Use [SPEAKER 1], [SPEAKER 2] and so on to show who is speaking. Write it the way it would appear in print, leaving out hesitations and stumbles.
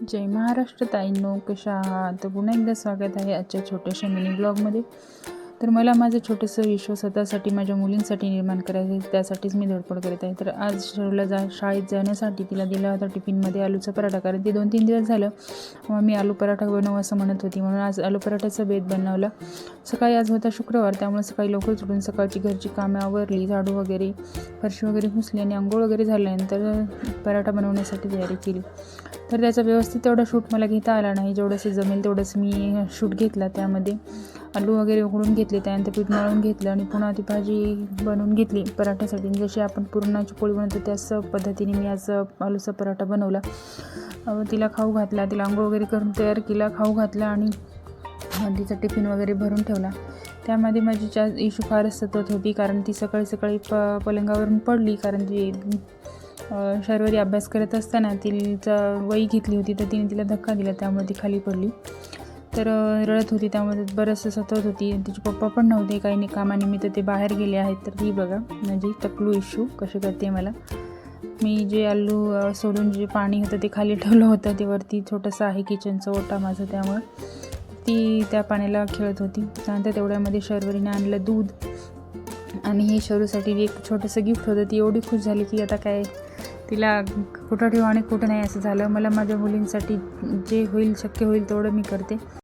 [SPEAKER 1] जय महाराष्ट्र ताईंनो, कशा आहात? पुन्हा एकदा स्वागत आहे आजच्या छोट्याशा मिनी ब्लॉगमध्ये. तर मला माझं छोटंसं विश्व स्वतःसाठी, माझ्या मुलींसाठी निर्माण करायचं आहे, त्यासाठीच मी धडपड करत आहे. तर आज शरूला शाळेत जाण्यासाठी तिला दिला होता टिफिनमध्ये आलूचा पराठा, कारण ते 2-3 दिवस झालं मी आलू पराठा बनव असं म्हणत होती, म्हणून आज आलू पराठ्याचा बेत बनवला. सकाळी आज होता शुक्रवार, त्यामुळे सकाळी लवकर उठून सकाळची घरची कामं आवरली, झाडू वगैरे, फरशी वगैरे पुसली आणि अंघोळ वगैरे झाल्यानंतर पराठा बनवण्यासाठी तयारी केली. तर त्याचा व्यवस्थित तेवढा शूट मला घेता आला नाही. जेवढंसं जमेल तेवढंच मी शूट घेतला. त्यामध्ये आलू वगैरे उकडून घेतले, त्यानंतर पीठ मळून घेतलं आणि पुन्हा ती भाजी बनवून घेतली पराठ्यासाठी. जशी आपण पुरणाची पोळी बनवतो त्याच पद्धतीने मी आज आलूचा पराठा बनवला. तिला खाऊ घातला, तिला अंघोळ वगैरे करून तयार केला, खाऊ घातला आणि तिचा टिफिन वगैरे भरून ठेवला. त्यामध्ये माझी इशू फारच सतत होती, कारण ती सकाळी पलंगावरून पडली, कारण ती शर्वरी अभ्यास करत असताना तिचा वही घेतली होती, तर तिने तिला धक्का दिला, त्यामुळे ती खाली पडली. तर रडत होती, त्यामध्ये बरंचसं सतत होती. तिचे पप्पा पण नव्हते, काही कामानिमित्त ते बाहेर गेले आहेत. तर ती बघा माझी टकलू इशू कशी करते मला. मी जे आलू सोडून जे पाणी होतं ते खाली ठेवलं होतं, ते वरती छोटंसं आहे किचनचं ओटा माझं, त्यामुळे ती त्या पाण्याला खेळत होती. त्यानंतर तेवढ्यामध्ये शर्वरीने आणलं दूध आणि हे शरूसाठी एक छोटंसं गिफ्ट होतं. ती एवढी खुश झाली की आता काय तिला कुठं ठेवू आणि कुठं नाही असं झालं. मला माझ्या मुलींसाठी जे होईल, शक्य होईल तेवढं मी करते.